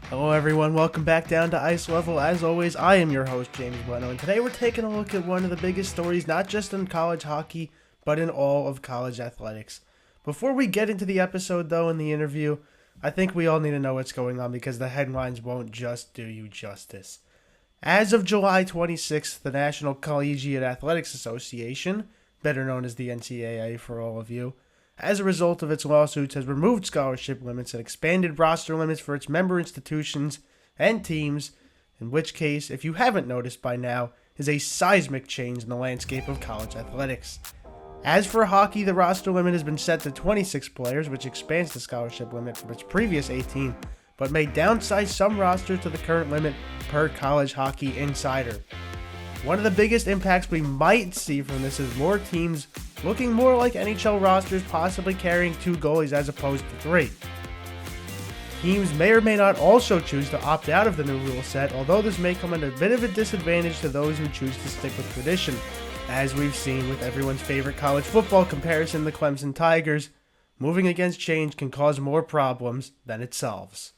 Hello everyone, welcome back down to Ice Level. As always, I am your host, James Blennau, and today we're taking a look at one of the biggest stories, not just in college hockey, but in all of college athletics. Before we get into the episode, though, in the interview, I think we all need to know what's going on because the headlines won't just do you justice. As of July 26th, the National Collegiate Athletics Association, better known as the NCAA for all of you, as a result of its lawsuits, has removed scholarship limits and expanded roster limits for its member institutions and teams, in which case, if you haven't noticed by now, is a seismic change in the landscape of college athletics. As for hockey, the roster limit has been set to 26 players, which expands the scholarship limit from its previous 18, but may downsize some rosters to the current limit per College Hockey Insider. One of the biggest impacts we might see from this is more teams looking more like NHL rosters, possibly carrying 2 goalies as opposed to 3. Teams may or may not also choose to opt out of the new rule set, although this may come at a bit of a disadvantage to those who choose to stick with tradition, as we've seen with everyone's favorite college football comparison, the Clemson Tigers. Moving against change can cause more problems than it solves.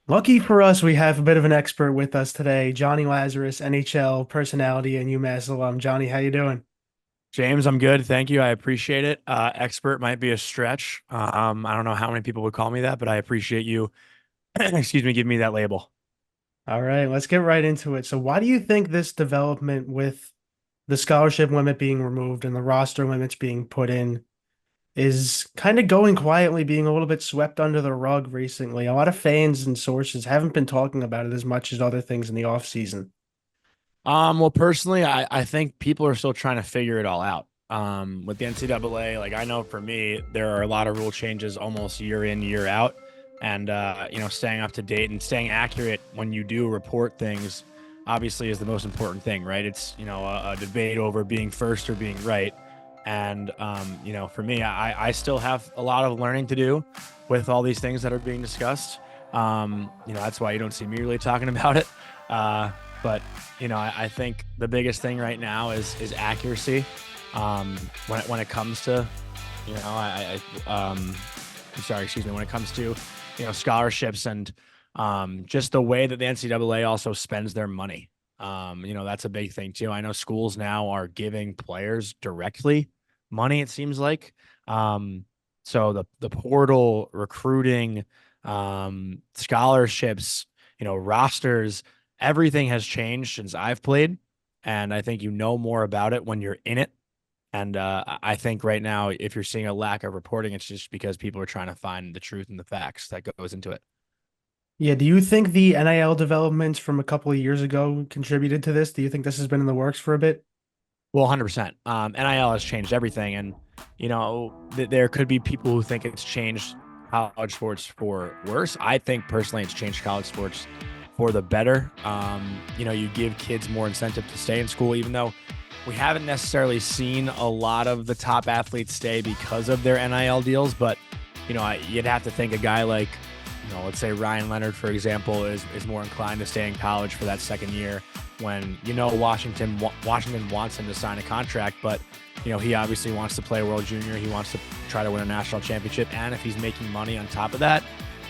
Lucky for us, we have a bit of an expert with us today, Jonny Lazarus, NHL personality and UMass alum. Johnny, how you doing? James, I'm good. Thank you. I appreciate it. Expert might be a stretch. I don't know how many people would call me that, but I appreciate you, excuse me, give me that label. All right, let's get right into it. So why do you think this development with the scholarship limit being removed and the roster limits being put in is kind of going quietly, being a little bit swept under the rug recently? A lot of fans and sources haven't been talking about it as much as other things in the offseason. Well, personally, I think people are still trying to figure it all out. With the NCAA, like I know for me, there are a lot of rule changes almost year in, year out. And staying up to date and staying accurate when you do report things obviously is the most important thing, right? It's, a debate over being first or being right. And for me, I still have a lot of learning to do with all these things that are being discussed. That's why you don't see me really talking about it. But I think the biggest thing right now is accuracy. When it comes to, I'm sorry, excuse me, when it comes to, scholarships and just the way that the NCAA also spends their money. That's a big thing too. I know schools now are giving players directly money, it seems like. So the portal, recruiting, scholarships, rosters, everything has changed since I've played. And I think more about it when you're in it. And I think right now, if you're seeing a lack of reporting, it's just because people are trying to find the truth and the facts that goes into it. Yeah, do you think the NIL developments from a couple of years ago contributed to this? Do you think this has been in the works for a bit? Well, 100%. NIL has changed everything. And, there could be people who think it's changed college sports for worse. I think personally it's changed college sports for the better. You give kids more incentive to stay in school, even though we haven't necessarily seen a lot of the top athletes stay because of their NIL deals. But, you'd have to think a guy like, let's say Ryan Leonard, for example, is more inclined to stay in college for that second year when, Washington wants him to sign a contract, but, he obviously wants to play World Junior. He wants to try to win a national championship. And if he's making money on top of that,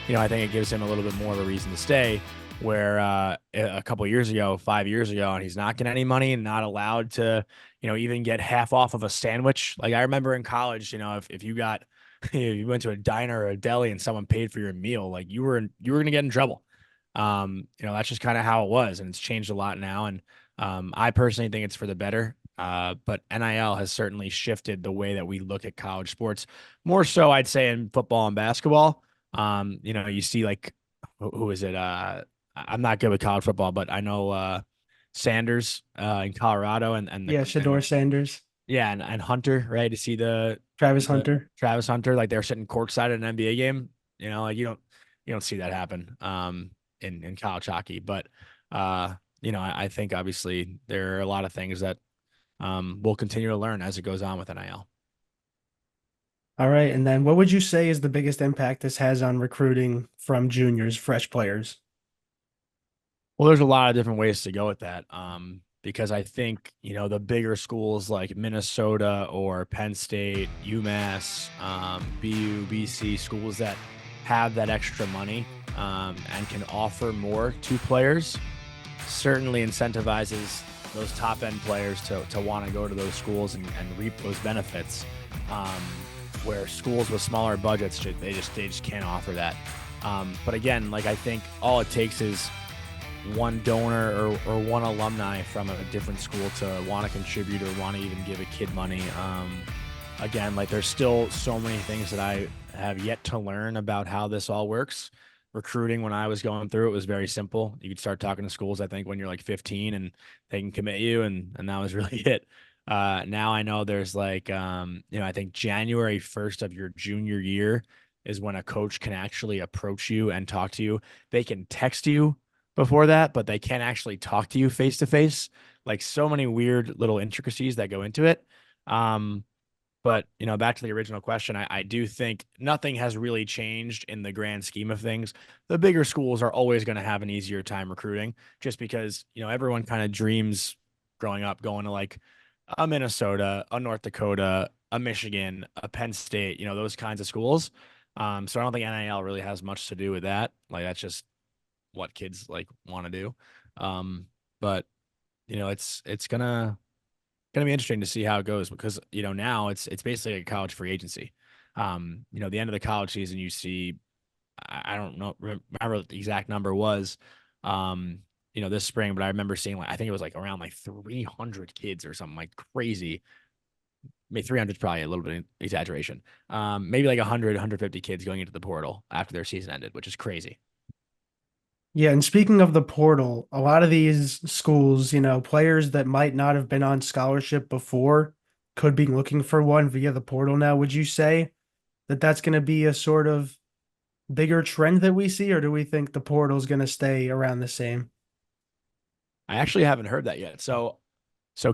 I think it gives him a little bit more of a reason to stay. Where a couple of years ago, 5 years ago, and he's not getting any money and not allowed to, even get half off of a sandwich. Like I remember in college, if you got, you went to a diner or a deli and someone paid for your meal, like you were going to get in trouble. That's just kind of how it was, and it's changed a lot now. And I personally think it's for the better. But NIL has certainly shifted the way that we look at college sports, more so I'd say in football and basketball. You see like who is it? I'm not good with college football, but I know Sanders in Colorado and Yeah, Shador Sanders, yeah, and Hunter, right? To see Travis the Hunter. Travis Hunter, like they're sitting courtside at an NBA game. Like you don't see that happen in college hockey. But I think obviously there are a lot of things that we'll continue to learn as it goes on with NIL. All right, and then what would you say is the biggest impact this has on recruiting from juniors, fresh players? Well, there's a lot of different ways to go with that. Because I think, the bigger schools like Minnesota or Penn State, UMass, BU, BC, schools that have that extra money, and can offer more to players, certainly incentivizes those top end players to want to go to those schools and reap those benefits. Where schools with smaller budgets, they just can't offer that. But again, like, I think all it takes is one donor or one alumni from a different school to want to contribute or want to even give a kid money. Again, like, there's still so many things that I have yet to learn about how this all works. Recruiting, when I was going through it, was very simple. You could start talking to schools, I think, when you're like 15, and they can commit you, and that was really it. Now I know there's like, I think January 1st of your junior year is when a coach can actually approach you and talk to you. They can text you before that, but they can't actually talk to you face to face. Like, so many weird little intricacies that go into it. But, back to the original question, I do think nothing has really changed in the grand scheme of things. The bigger schools are always going to have an easier time recruiting, just because, everyone kind of dreams growing up going to like a Minnesota, a North Dakota, a Michigan, a Penn State, those kinds of schools. So I don't think NIL really has much to do with that. Like, that's just what kids like want to do. But it's gonna be interesting to see how it goes, because now it's basically a college free agency. The end of the college season, you see, I don't know, remember what the exact number was, this spring, but I remember seeing, like, I think it was like around like 300 kids or something like crazy. Maybe 300 is probably a little bit of exaggeration. Maybe like 100, 150 kids going into the portal after their season ended, which is crazy. Yeah, and speaking of the portal, a lot of these schools, players that might not have been on scholarship before could be looking for one via the portal now. Would you say that that's going to be a sort of bigger trend that we see, or do we think the portal is going to stay around the same? I actually haven't heard that yet. So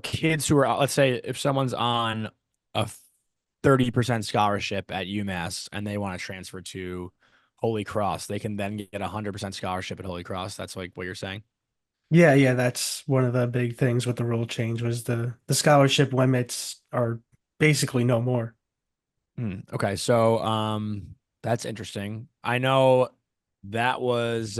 kids who are, let's say if someone's on a 30% scholarship at UMass and they want to transfer to Holy Cross, they can then get 100% scholarship at Holy Cross. That's like what you're saying? Yeah, that's one of the big things with the rule change was the scholarship limits are basically no more. Okay, so that's interesting. I know that was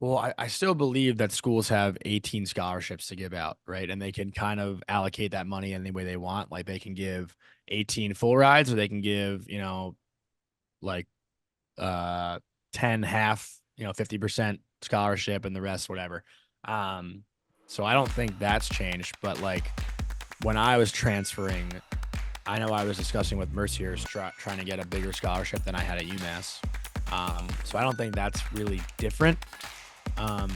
well, I still believe that schools have 18 scholarships to give out, right? And they can kind of allocate that money any way they want. Like, they can give 18 full rides, or they can give, like 10 half, 50% scholarship and the rest whatever. So I don't think that's changed, but like, when I was transferring, I know I was discussing with Mercier's trying to get a bigger scholarship than I had at UMass. So I don't think that's really different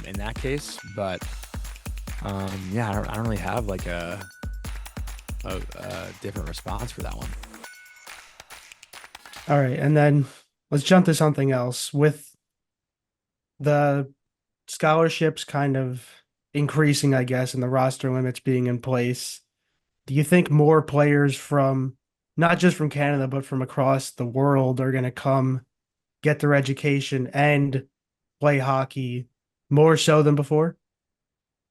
in that case, but yeah, I don't really have like a different response for that one. All right, and then let's jump to something else. With the scholarships kind of increasing, I guess, and the roster limits being in place, do you think more players from not just from Canada, but from across the world are going to come get their education and play hockey more so than before?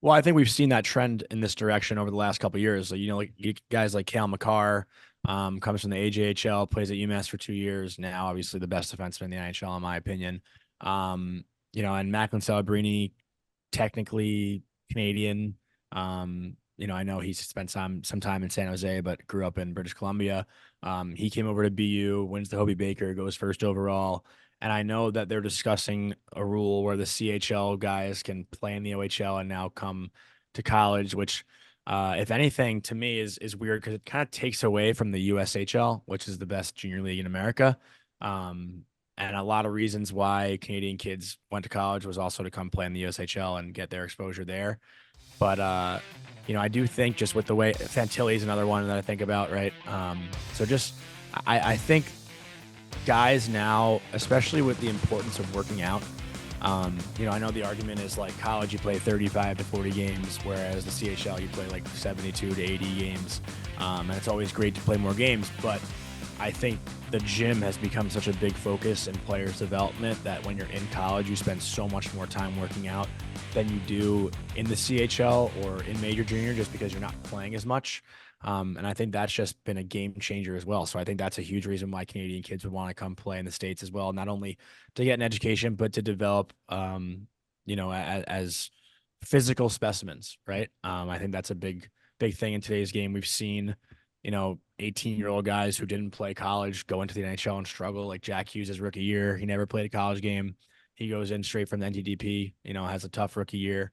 Well, I think we've seen that trend in this direction over the last couple of years. So, like guys like Cale Makar, comes from the AJHL, plays at UMass for 2 years. Now, obviously the best defenseman in the NHL, in my opinion. And Macklin Celebrini, technically Canadian. I know he's spent some time in San Jose, but grew up in British Columbia. He came over to BU, wins the Hobey Baker, goes first overall. And I know that they're discussing a rule where the CHL guys can play in the OHL and now come to college, which, if anything, to me is weird, because it kind of takes away from the USHL, which is the best junior league in America. And a lot of reasons why Canadian kids went to college was also to come play in the USHL and get their exposure there. But, I do think, just with the way Fantilli is another one that I think about, right? So just, I think guys now, especially with the importance of working out, I know the argument is like college, you play 35 to 40 games, whereas the CHL, you play like 72 to 80 games. And it's always great to play more games, but I think the gym has become such a big focus in players' development that when you're in college, you spend so much more time working out than you do in the CHL or in major junior, just because you're not playing as much. And I think that's just been a game changer as well. So I think that's a huge reason why Canadian kids would want to come play in the States as well, not only to get an education, but to develop, as physical specimens, right? I think that's a big thing in today's game. We've seen, 18-year-old guys who didn't play college go into the NHL and struggle, like Jack Hughes' rookie year. He never played a college game. He goes in straight from the NTDP, has a tough rookie year.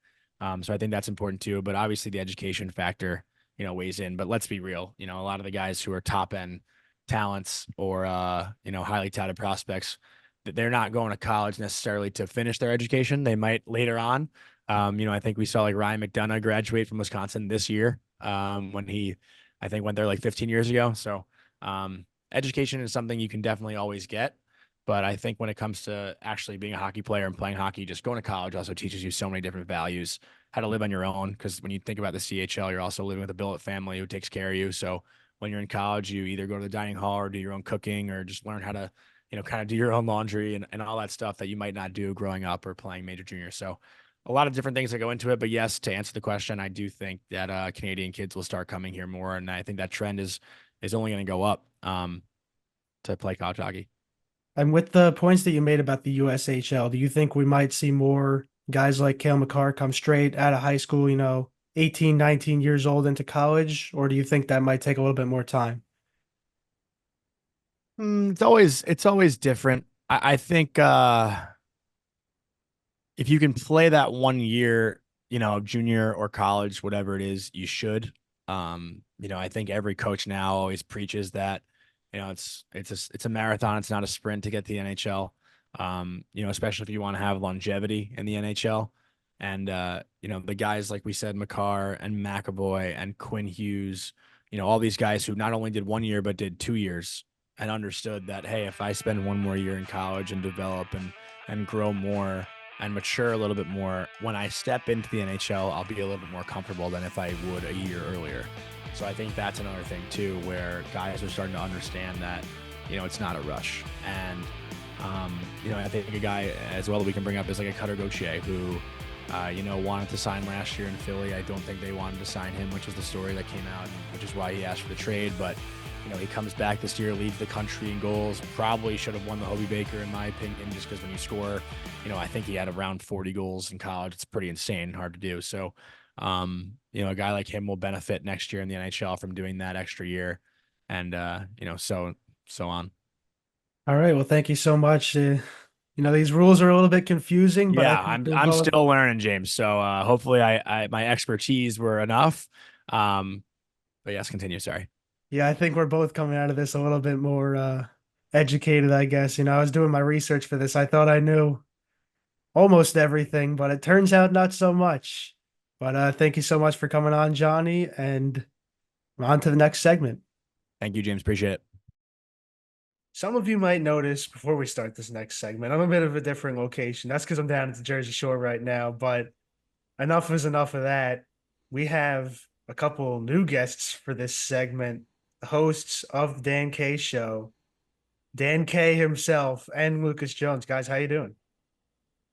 So I think that's important too. But obviously the education factor, weighs in. But let's be real, a lot of the guys who are top end talents or highly touted prospects, that they're not going to college necessarily to finish their education. They might later on. I think we saw like Ryan McDonough graduate from Wisconsin this year, when he, I think, went there like 15 years ago. So education is something you can definitely always get. But I think when it comes to actually being a hockey player and playing hockey, just going to college also teaches you so many different values, how to live on your own. Because when you think about the CHL, you're also living with a billet family who takes care of you. So when you're in college, you either go to the dining hall or do your own cooking or just learn how to, kind of do your own laundry and all that stuff that you might not do growing up or playing major junior. So a lot of different things that go into it. But yes, to answer the question, I do think that Canadian kids will start coming here more. And I think that trend is only going to go up to play college hockey. And with the points that you made about the USHL, do you think we might see more guys like Cale Makar come straight out of high school, 18, 19 years old into college? Or do you think that might take a little bit more time? It's always different. I think if you can play that 1 year, junior or college, whatever it is, you should. I think every coach now always preaches that, it's a marathon, it's not a sprint to get to the NHL. Especially if you want to have longevity in the NHL. And the guys like we said, Makar and McAvoy and Quinn Hughes, all these guys who not only did 1 year but did 2 years and understood that, hey, if I spend one more year in college and develop and grow more and mature a little bit more, when I step into the NHL, I'll be a little bit more comfortable than if I would a year earlier. So I think that's another thing too, where guys are starting to understand that, it's not a rush. And, I think a guy as well that we can bring up is like a Cutter Gauthier who, wanted to sign last year in Philly. I don't think they wanted to sign him, which was the story that came out, which is why he asked for the trade. But, he comes back this year, leads the country in goals, probably should have won the Hobie Baker in my opinion, just because when you score, I think he had around 40 goals in college. It's pretty insane, hard to do. So, a guy like him will benefit next year in the NHL from doing that extra year and, so on. All right. Well, thank you so much. These rules are a little bit confusing, but I Yeah, think we're I'm both, still learning, James. So hopefully I my expertise were enough. But yes, continue. Sorry. yeah, I think we're both coming out of this a little bit more educated, I guess. I was doing my research for this. I thought I knew almost everything, but it turns out not so much. But thank you so much for coming on, Johnny, and on to the next segment. Thank you, James. Appreciate it. Some of you might notice before we start this next segment, I'm a bit of a different location. That's because I'm down at the Jersey Shore right now, but enough is enough of that. We have a couple new guests for this segment, the hosts of the Dan K Show, Dan K himself and Lucas Jones. Guys, how you doing?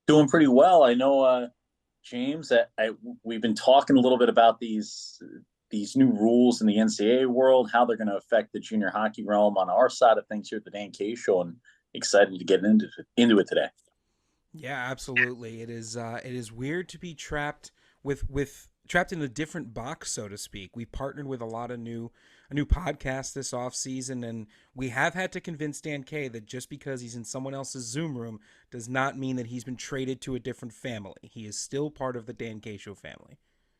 Doing pretty well. I know, James. We've been talking a little bit about these new rules in the NCAA world, how they're going to affect the junior hockey realm on our side of things here at the Dan K Show, and excited to get into it today. Yeah, absolutely. It is weird to be trapped with trapped in a different box, so to speak. We partnered with a new podcast this off season, and we have had to convince Dan K that just because he's in someone else's Zoom room does not mean that he's been traded to a different family. He is still part of the Dan K Show family.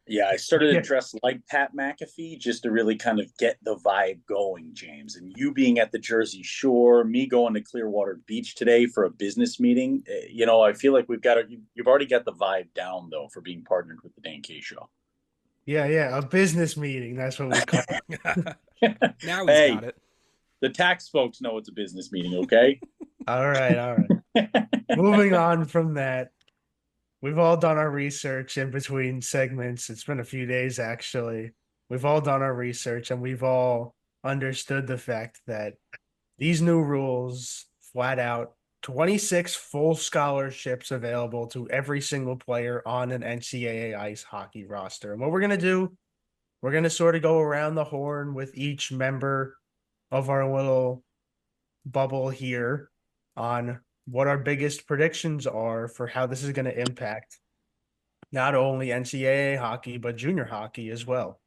Yeah, I started to dress like Pat McAfee just to really kind of get the vibe going, James. And you being at the Jersey Shore, me going to Clearwater Beach today for a business meeting, I feel like you've already got the vibe down, though, for being partnered with the Dan K Show. Yeah, a business meeting. That's what we call it. Now he's got it. The tax folks know it's a business meeting, okay? All right. Moving on from that. We've all done our research in between segments. It's been a few days, actually. We've all done our research and we've all understood the fact that these new rules, flat out, 26 full scholarships available to every single player on an NCAA ice hockey roster. And what we're going to do we're going to sort of go around the horn with each member of our little bubble here on what our biggest predictions are for how this is going to impact not only NCAA hockey, but junior hockey as well.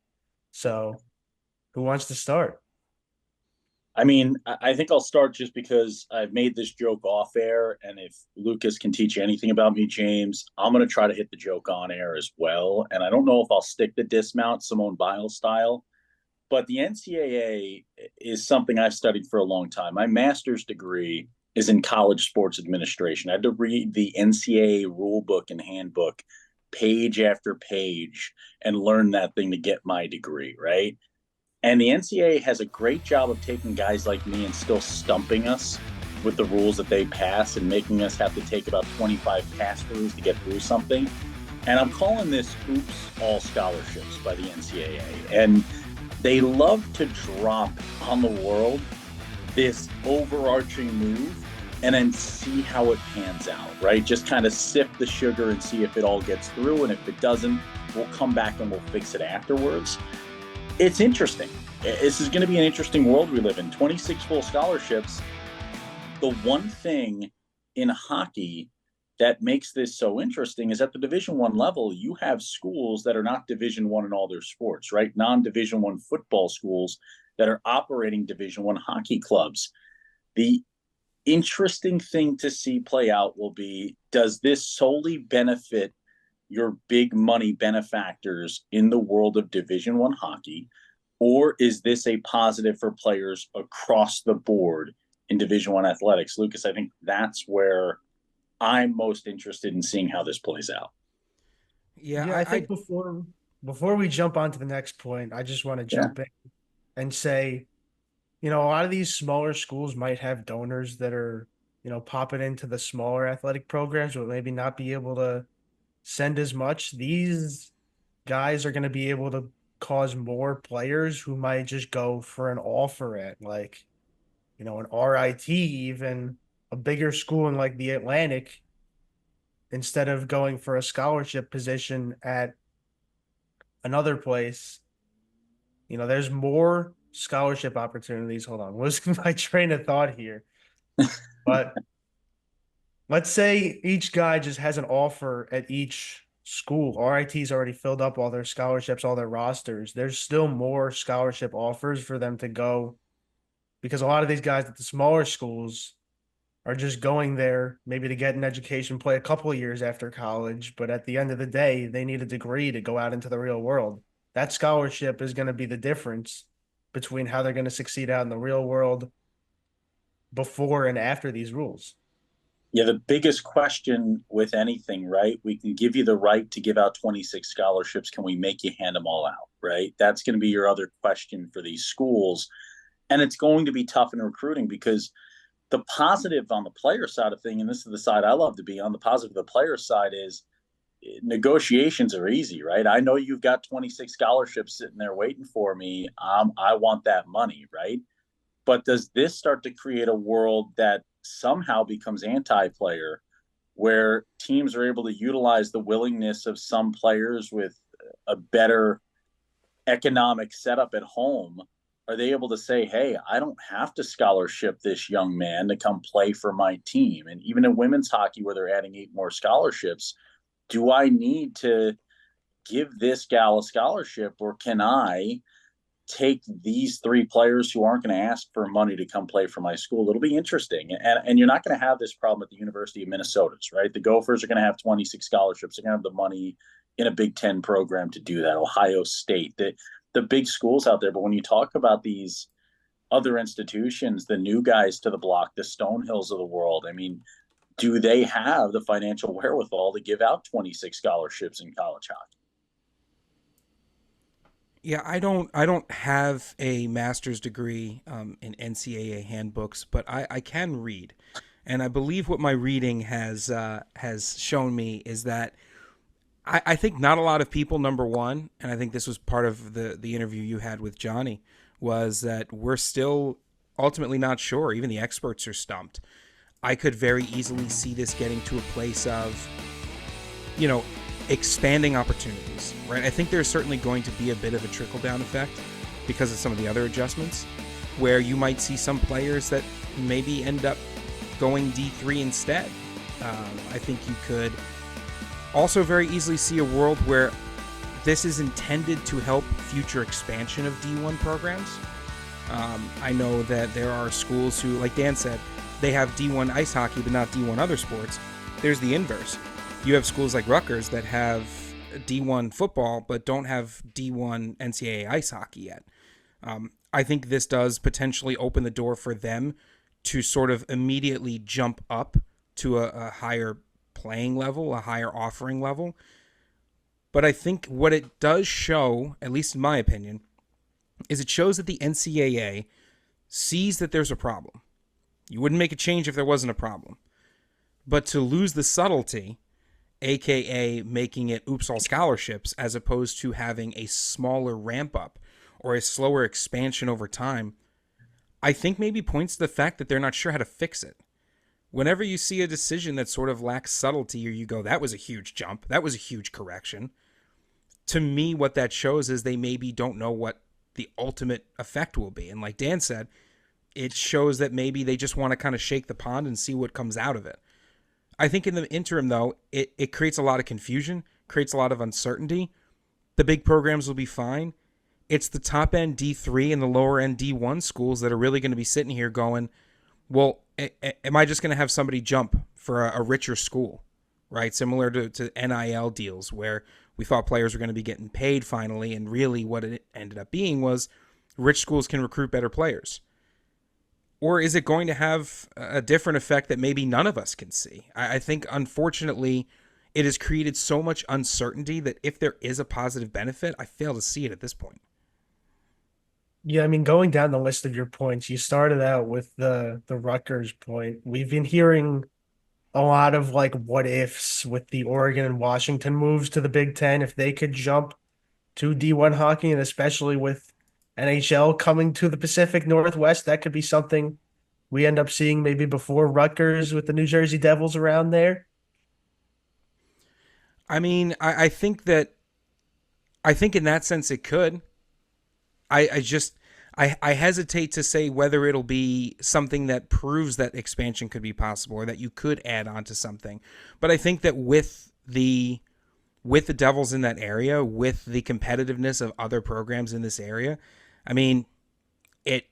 So who wants to start? I mean, I think I'll start just because I've made this joke off air. And if Lucas can teach you anything about me, James, I'm going to try to hit the joke on air as well. And I don't know if I'll stick the dismount Simone Biles style, but the NCAA is something I've studied for a long time. My master's degree is in college sports administration. I had to read the NCAA rule book and handbook page after page and learn that thing to get my degree, right? And the NCAA has a great job of taking guys like me and still stumping us with the rules that they pass and making us have to take about 25 pass-throughs to get through something. And I'm calling this oops all scholarships by the NCAA. And they love to drop on the world this overarching move and then see how it pans out, right? Just kind of sift the sugar and see if it all gets through. And if it doesn't, we'll come back and we'll fix it afterwards. It's interesting. This is going to be an interesting world we live in. 26 full scholarships. The one thing in hockey that makes this so interesting is at the Division I level, you have schools that are not Division I in all their sports, right? Non-Division I football schools that are operating Division I hockey clubs. The interesting thing to see play out will be, does this solely benefit your big money benefactors in the world of Division I hockey, or is this a positive for players across the board in Division I athletics? Lucas, I think that's where I'm most interested in seeing how this plays out. Yeah, I think before we jump on to the next point, I just want to jump in and say, a lot of these smaller schools might have donors that are, popping into the smaller athletic programs, but maybe not be able to send as much. These guys are going to be able to cause more players who might just go for an offer at an RIT, even a bigger school in like the Atlantic, instead of going for a scholarship position at another place. There's more scholarship opportunities. Hold on, losing my train of thought here. But let's say each guy just has an offer at each school. RIT's already filled up all their scholarships, all their rosters. There's still more scholarship offers for them to go, because a lot of these guys at the smaller schools are just going there maybe to get an education, play a couple of years after college. But at the end of the day, they need a degree to go out into the real world. That scholarship is going to be the difference between how they're going to succeed out in the real world before and after these rules. Yeah, the biggest question with anything, right? We can give you the right to give out 26 scholarships. Can we make you hand them all out, right? That's going to be your other question for these schools. And it's going to be tough in recruiting, because the positive on the player side of thing, and this is the side I love to be on, the positive of the player side is negotiations are easy, right? I know you've got 26 scholarships sitting there waiting for me. I want that money, right? But does this start to create a world that somehow becomes anti-player, where teams are able to utilize the willingness of some players with a better economic setup at home? Are they able to say, hey, I don't have to scholarship this young man to come play for my team? And even in women's hockey, where they're adding 8 more scholarships, do I need to give this gal a scholarship, or can I take these 3 players who aren't going to ask for money to come play for my school? It'll be interesting. And you're not going to have this problem at the University of Minnesota's, right? The Gophers are going to have 26 scholarships. They're going to have the money in a Big Ten program to do that. Ohio State, the big schools out there. But when you talk about these other institutions, the new guys to the block, the Stonehills of the world, I mean, do they have the financial wherewithal to give out 26 scholarships in college hockey? Yeah, I don't have a master's degree in NCAA handbooks, but I can read, and I believe what my reading has shown me is that I think not a lot of people, number one, and I think this was part of the interview you had with Jonny, was that we're still ultimately not sure. Even the experts are stumped. I could very easily see this getting to a place of, expanding opportunities, right? I think there's certainly going to be a bit of a trickle-down effect because of some of the other adjustments, where you might see some players that maybe end up going D3 instead. I think you could also very easily see a world where this is intended to help future expansion of D1 programs. I know that there are schools who, like Dan said, they have D1 ice hockey but not D1 other sports. There's the inverse. You have schools like Rutgers that have D1 football but don't have D1 NCAA ice hockey yet. I think this does potentially open the door for them to sort of immediately jump up to a higher playing level, a higher offering level. But I think what it does show, at least in my opinion, is it shows that the NCAA sees that there's a problem. You wouldn't make a change if there wasn't a problem. But to lose the subtlety, aka making it oops all scholarships, as opposed to having a smaller ramp up or a slower expansion over time, I think maybe points to the fact that they're not sure how to fix it. Whenever you see a decision that sort of lacks subtlety, or you go, that was a huge jump, that was a huge correction, to me what that shows is they maybe don't know what the ultimate effect will be. And like Dan said, it shows that maybe they just want to kind of shake the pond and see what comes out of it. I think in the interim, though, it creates a lot of confusion, creates a lot of uncertainty. The big programs will be fine. It's the top end D3 and the lower end D1 schools that are really going to be sitting here going, well, am I just going to have somebody jump for a richer school, right? Similar to NIL deals where we thought players were going to be getting paid finally, and really what it ended up being was rich schools can recruit better players. Or is it going to have a different effect that maybe none of us can see? I think, unfortunately, it has created so much uncertainty that if there is a positive benefit, I fail to see it at this point. Yeah, I mean, going down the list of your points, you started out with the Rutgers point. We've been hearing a lot of like what ifs with the Oregon and Washington moves to the Big Ten if they could jump to D1 hockey, and especially with NHL coming to the Pacific Northwest, that could be something we end up seeing maybe before Rutgers with the New Jersey Devils around there. I mean, I think in that sense it could. I hesitate to say whether it'll be something that proves that expansion could be possible or that you could add on to something. But I think that with the Devils in that area, with the competitiveness of other programs in this area, I mean, it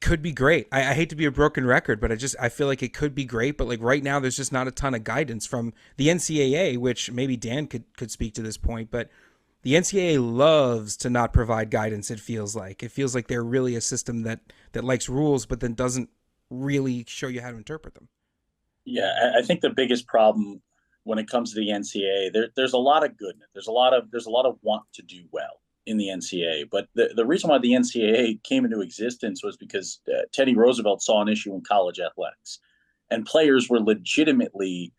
could be great. I hate to be a broken record, but I feel like it could be great. But like right now, there's just not a ton of guidance from the NCAA, which maybe Dan could speak to this point, but the NCAA loves to not provide guidance. It feels like they're really a system that likes rules, but then doesn't really show you how to interpret them. Yeah, I think the biggest problem when it comes to the NCAA, there's a lot of goodness. There's a lot of want to do well in the NCAA. But the reason why the NCAA came into existence was because Teddy Roosevelt saw an issue in college athletics, and players were legitimately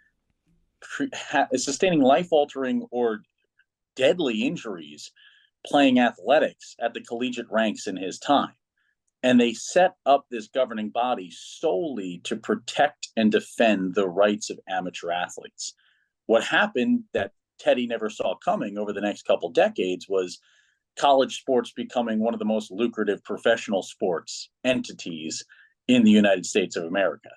sustaining life-altering or deadly injuries playing athletics at the collegiate ranks in his time. And they set up this governing body solely to protect and defend the rights of amateur athletes. What happened that Teddy never saw coming over the next couple decades was college sports becoming one of the most lucrative professional sports entities in the United States of America,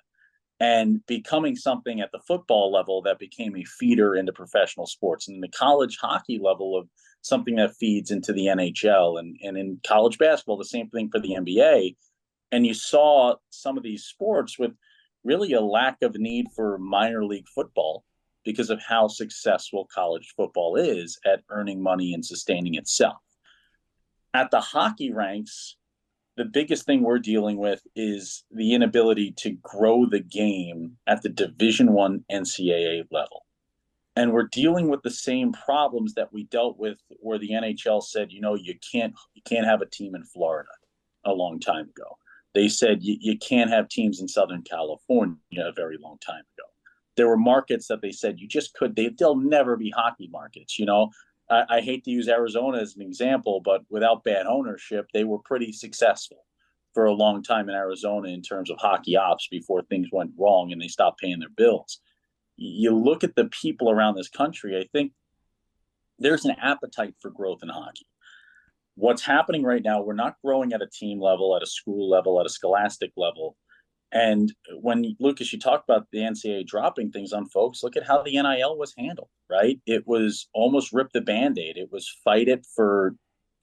and becoming something at the football level that became a feeder into professional sports, and the college hockey level of something that feeds into the NHL, and in college basketball, the same thing for the NBA. And you saw some of these sports with really a lack of need for minor league football because of how successful college football is at earning money and sustaining itself. At the hockey ranks, the biggest thing we're dealing with is the inability to grow the game at the Division I NCAA level. And we're dealing with the same problems that we dealt with where the NHL said, you can't have a team in Florida a long time ago. They said you can't have teams in Southern California a very long time ago. There were markets that they said you just could, they'll never be hockey markets. I hate to use Arizona as an example, but without bad ownership, they were pretty successful for a long time in Arizona in terms of hockey ops before things went wrong and they stopped paying their bills. you look at the people around this country, I think there's an appetite for growth in hockey. What's happening right now, we're not growing at a team level, at a school level, at a scholastic level. And when, Lucas, you talk about the NCAA dropping things on folks, look at how the NIL was handled, right? It was almost rip the Band-Aid. It was fight it for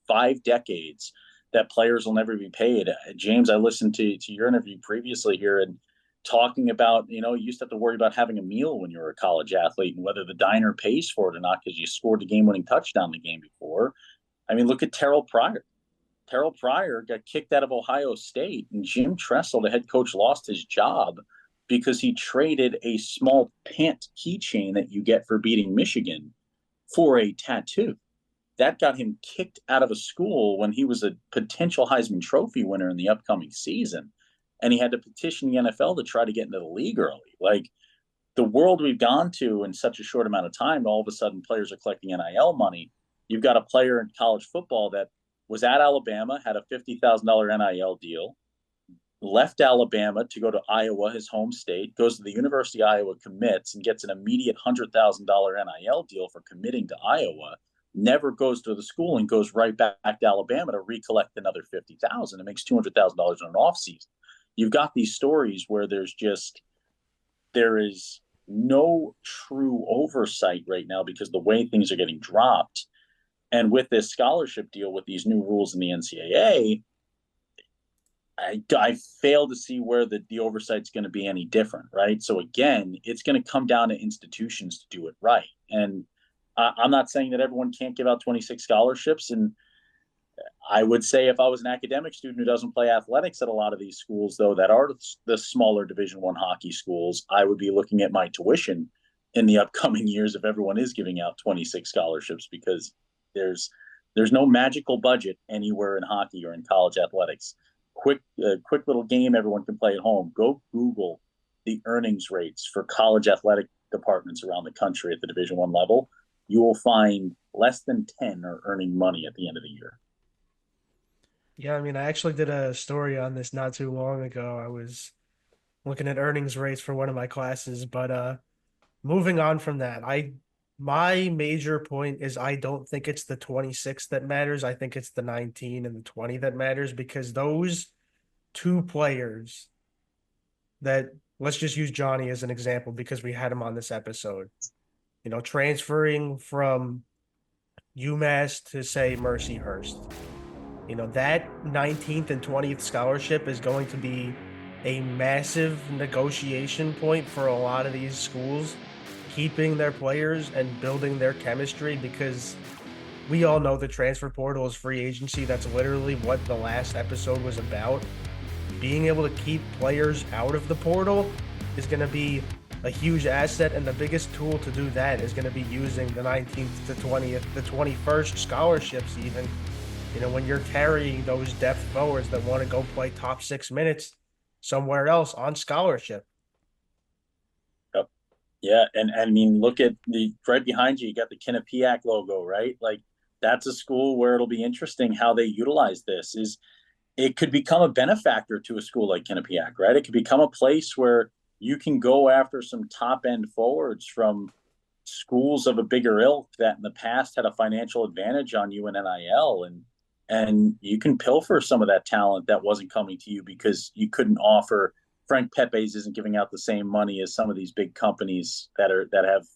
5 decades that players will never be paid. James, I listened to your interview previously here and talking about, you used to have to worry about having a meal when you were a college athlete and whether the diner pays for it or not because you scored the game-winning touchdown the game before. I mean, look at Terrell Pryor. Terrell Pryor got kicked out of Ohio State, and Jim Tressel, the head coach, lost his job because he traded a small pant keychain that you get for beating Michigan for a tattoo. That got him kicked out of a school when he was a potential Heisman Trophy winner in the upcoming season. And he had to petition the NFL to try to get into the league early. Like, the world we've gone to in such a short amount of time, all of a sudden players are collecting NIL money. You've got a player in college football that was at Alabama, had a $50,000 NIL deal, left Alabama to go to Iowa, his home state, goes to the University of Iowa, commits, and gets an immediate $100,000 NIL deal for committing to Iowa, never goes to the school and goes right back to Alabama to recollect another $50,000 and makes $200,000 in an offseason. You've got these stories where there is no true oversight right now because the way things are getting dropped. And with this scholarship deal, with these new rules in the NCAA, I fail to see where the oversight's going to be any different, right? So again, it's going to come down to institutions to do it right. And I'm not saying that everyone can't give out 26 scholarships. And I would say if I was an academic student who doesn't play athletics at a lot of these schools, though, that are the smaller Division I hockey schools, I would be looking at my tuition in the upcoming years if everyone is giving out 26 scholarships, because there's no magical budget anywhere in hockey or in college athletics. Quick little game everyone can play at home. Go Google the earnings rates for college athletic departments around the country at the Division I level. You will find less than 10 are earning money at the end of the year. Yeah, I mean, I actually did a story on this not too long ago. I was looking at earnings rates for one of my classes, but moving on from that, my major point is I don't think it's the 26 that matters. I think it's the 19 and the 20 that matters, because those two players that, let's just use Jonny as an example because we had him on this episode, transferring from UMass to, say, Mercyhurst. That 19th and 20th scholarship is going to be a massive negotiation point for a lot of these schools, keeping their players and building their chemistry, because we all know the transfer portal is free agency. That's literally what the last episode was about. Being able to keep players out of the portal is going to be a huge asset, and the biggest tool to do that is going to be using the 19th to 20th, the 21st scholarships even. When you're carrying those depth forwards that want to go play top 6 minutes somewhere else on scholarship. Yep. Yeah, and I mean, look at right behind you got the Quinnipiac logo, right? Like, that's a school where it'll be interesting how they utilize this. It could become a benefactor to a school like Quinnipiac, right? It could become a place where you can go after some top-end forwards from schools of a bigger ilk that in the past had a financial advantage on you in NIL, and you can pilfer some of that talent that wasn't coming to you because you couldn't offer. Frank Pepe's isn't giving out the same money as some of these big companies that have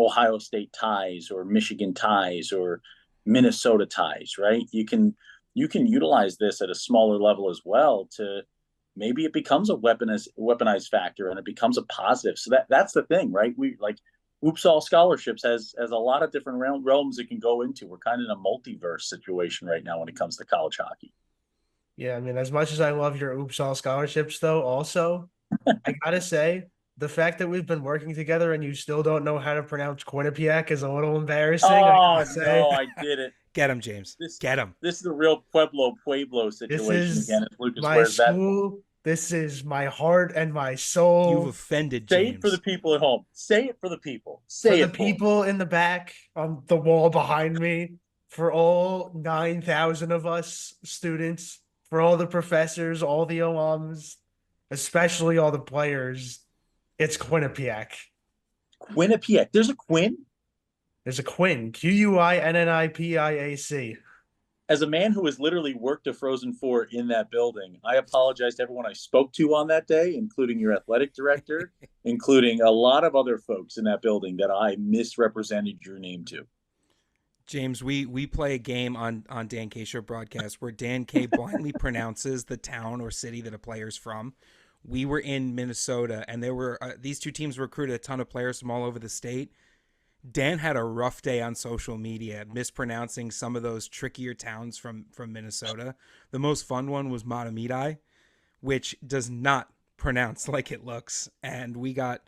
Ohio State ties or Michigan ties or Minnesota ties, right? You can utilize this at a smaller level as well to maybe it becomes a weaponized factor and it becomes a positive. So that's the thing, right? We like Oops All Scholarships has a lot of different realms it can go into. We're kind of in a multiverse situation right now when it comes to college hockey. Yeah, I mean, as much as I love your Oops All Scholarships, though, also, I gotta say, the fact that we've been working together and you still don't know how to pronounce Quinnipiac is a little embarrassing. Oh, no, I did it. Get him, James. Get him. This is a real Pueblo situation again. Lucas, my school. This is my heart and my soul. You've offended James. Say it for the people at home. Say it for the people. For the people in the back on the wall behind me, for all 9,000 of us students, for all the professors, all the alums, especially all the players, it's Quinnipiac. Quinnipiac. There's a Quinn? There's a Quinn, Quinnipiac. As a man who has literally worked a Frozen Four in that building, I apologize to everyone I spoke to on that day, including your athletic director, including a lot of other folks in that building that I misrepresented your name to. James, we play a game on Dan K Show broadcast where Dan K blindly pronounces the town or city that a player's from. We were in Minnesota, and there were these two teams recruited a ton of players from all over the state. Dan had a rough day on social media, mispronouncing some of those trickier towns from Minnesota. The most fun one was Matamidi, which does not pronounce like it looks, and we got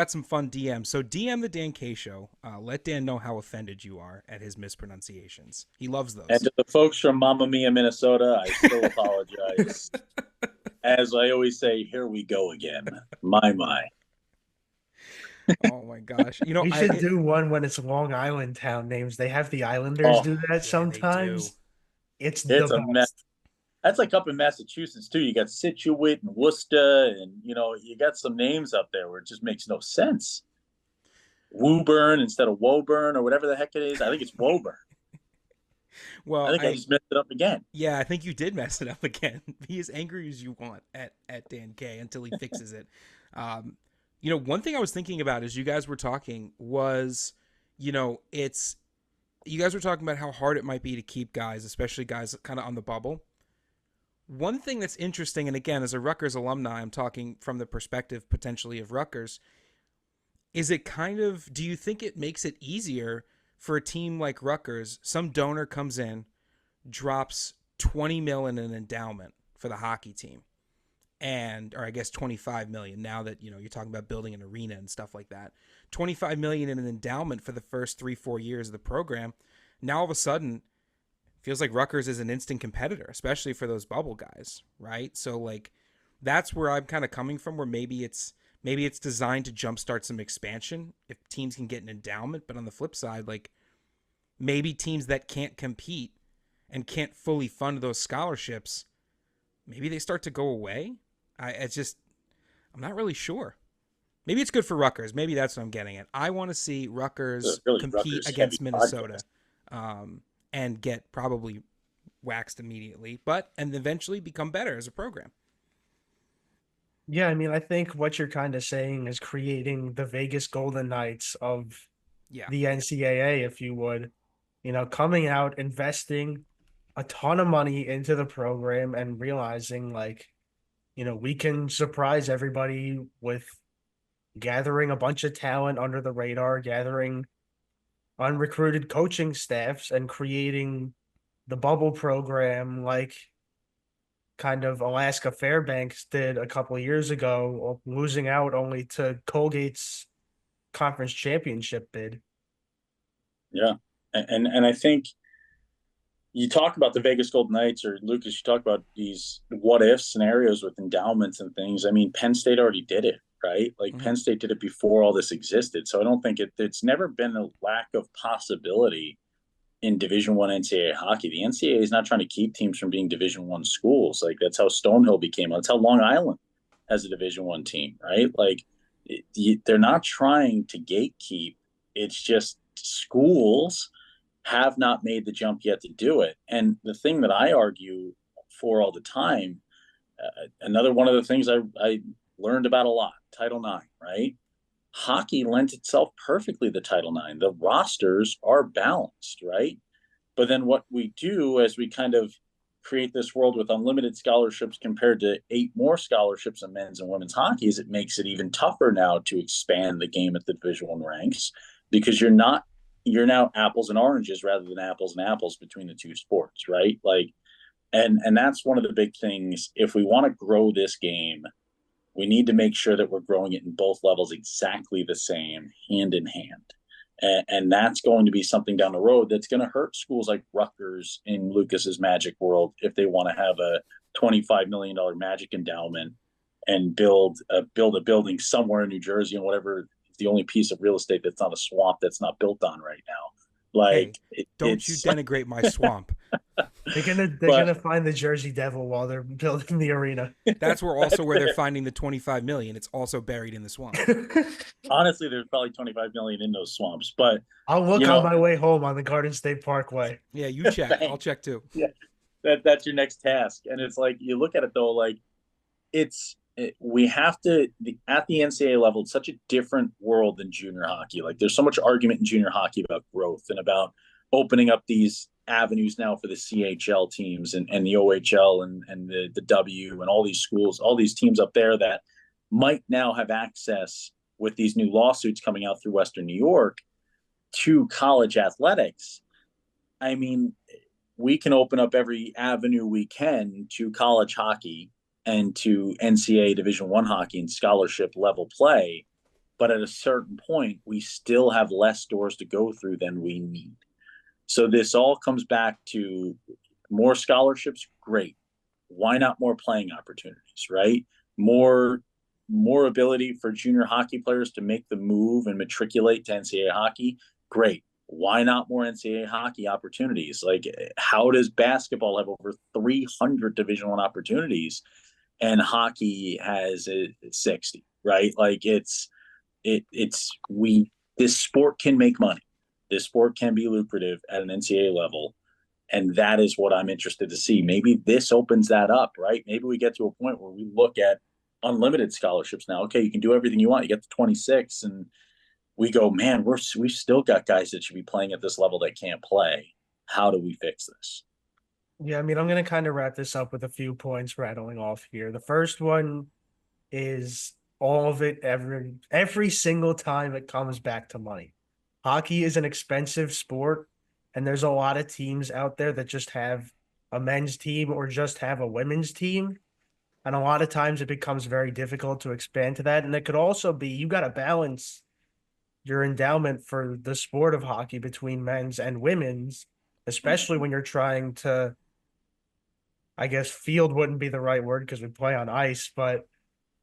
some fun DMs. So DM the Dan K Show. Let Dan know how offended you are at his mispronunciations. He loves those. And to the folks from Mamma Mia, Minnesota, I still apologize. As I always say, here we go again. My. Oh my gosh! You know, we should do one when it's Long Island town names. They have the Islanders do that sometimes. It's the mess. That's like up in Massachusetts too. You got Scituate and Worcester, and you got some names up there where it just makes no sense. Woburn instead of Woburn or whatever the heck it is. I think it's Woburn. Well, I think I just messed it up again. Yeah, I think you did mess it up again. Be as angry as you want at Dan K until he fixes it. One thing I was thinking about as you guys were talking was, you guys were talking about how hard it might be to keep guys, especially guys kind of on the bubble. One thing that's interesting, and again, as a Rutgers alumni, I'm talking from the perspective potentially of Rutgers, is it do you think it makes it easier for a team like Rutgers? Some donor comes in, drops $20 million in an endowment for the hockey team. Or I guess 25 million now that, you're talking about building an arena and stuff like that. 25 million in an endowment for the first 3-4 years of the program. Now all of a sudden feels like Rutgers is an instant competitor, especially for those bubble guys, right? So that's where I'm kind of coming from, where maybe it's designed to jumpstart some expansion if teams can get an endowment, but on the flip side, maybe teams that can't compete and can't fully fund those scholarships, maybe they start to go away. I'm not really sure. Maybe it's good for Rutgers. Maybe that's what I'm getting at. I want to see Rutgers compete against Minnesota and get probably waxed immediately, and eventually become better as a program. Yeah, I mean, I think what you're kind of saying is creating the Vegas Golden Knights of the NCAA, if you would. Coming out, investing a ton of money into the program and realizing we can surprise everybody with gathering a bunch of talent under the radar, gathering unrecruited coaching staffs, and creating the bubble program like kind of Alaska Fairbanks did a couple of years ago, losing out only to Colgate's conference championship bid. Yeah. And I think you talk about the Vegas Golden Knights, or Lucas, you talk about these what if scenarios with endowments and things. I mean, Penn State already did it, right? Penn State did it before all this existed. So I don't think it's never been a lack of possibility in Division I NCAA hockey. The NCAA is not trying to keep teams from being Division I schools. That's how Stonehill became. That's how Long Island has a Division I team, right? They're not trying to gatekeep. It's just schools have not made the jump yet to do it. And the thing that I argue for all the time, another one of the things I learned about a lot, Title IX, right? Hockey lends itself perfectly to Title IX. The rosters are balanced, right? But then what we do as we kind of create this world with unlimited scholarships compared to 8 more scholarships in men's and women's hockey is it makes it even tougher now to expand the game at the Division I ranks, because you're now apples and oranges rather than apples and apples between the two sports, right? And that's one of the big things. If we want to grow this game, we need to make sure that we're growing it in both levels exactly the same, hand in hand. And that's going to be something down the road that's going to hurt schools like Rutgers in Lucas's Magic world if they want to have a $25 million Magic endowment and build a building somewhere in New Jersey and whatever the only piece of real estate that's not a swamp that's not built on right now. Like, don't you denigrate my swamp. They're gonna find the Jersey Devil while they're building the arena. That's where they're finding the $25 million. It's also buried in the swamp. Honestly, there's probably $25 million in those swamps, but I'll look on my way home on the Garden State Parkway. Yeah, you check. I'll check too. Yeah, that's your next task. And it's like, you look at it though, like we have to, at the NCAA level, it's such a different world than junior hockey. Like, there's so much argument in junior hockey about growth and about opening up these avenues now for the CHL teams and the OHL and the W and all these schools, all these teams up there that might now have access with these new lawsuits coming out through Western New York to college athletics. I mean, we can open up every avenue we can to college hockey and to NCAA Division I hockey and scholarship level play. But at a certain point, we still have less doors to go through than we need. So this all comes back to more scholarships. Great. Why not more playing opportunities, right? More ability for junior hockey players to make the move and matriculate to NCAA hockey. Great. Why not more NCAA hockey opportunities? Like, how does basketball have over 300 Division I opportunities and hockey has 60, right? Like, this sport can make money. This sport can be lucrative at an NCAA level. And that is what I'm interested to see. Maybe this opens that up, right? Maybe we get to a point where we look at unlimited scholarships now. Okay, you can do everything you want. You get to 26 and we go, man, we've still got guys that should be playing at this level that can't play. How do we fix this? Yeah, I mean, I'm going to kind of wrap this up with a few points rattling off here. The first one is all of it, every single time it comes back to money. Hockey is an expensive sport, and there's a lot of teams out there that just have a men's team or just have a women's team. And a lot of times it becomes very difficult to expand to that. And it could also be, you got to balance your endowment for the sport of hockey between men's and women's, especially when you're trying to, I guess field wouldn't be the right word because we play on ice, but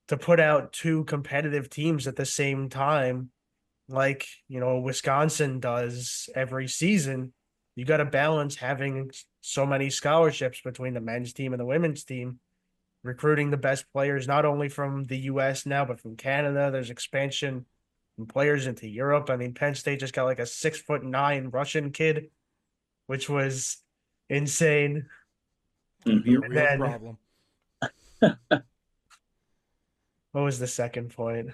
to put out two competitive teams at the same time, like, Wisconsin does every season, you got to balance having so many scholarships between the men's team and the women's team, recruiting the best players, not only from the U.S. now, but from Canada. There's expansion and players into Europe. I mean, Penn State just got like a 6'9" Russian kid, which was insane. It'd be a real problem. What was the second point?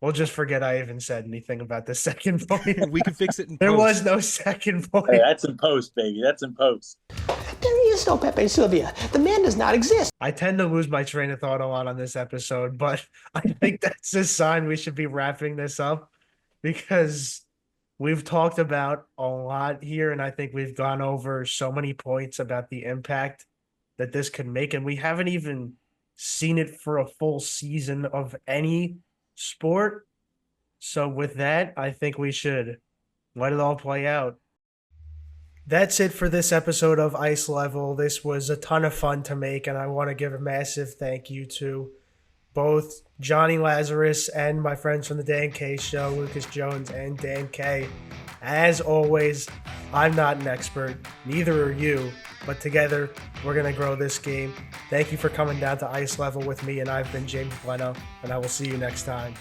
We'll just forget I even said anything about the second point. We can fix it in post. There was no second point. Hey, that's in post, baby. That's in post. There is no Pepe Sylvia. The man does not exist. I tend to lose my train of thought a lot on this episode, but I think that's a sign we should be wrapping this up because we've talked about a lot here, and I think we've gone over so many points about the impact that this could make, and we haven't even seen it for a full season of any sport. So with that, I think we should let it all play out. That's it for this episode of Ice Level. This was a ton of fun to make, and I want to give a massive thank you to both Jonny Lazarus and my friends from the Dan K Show, Lucas Jones and Dan K. As always, I'm not an expert, neither are you, but together we're going to grow this game. Thank you for coming down to Ice Level with me, and I've been James Blennau, and I will see you next time.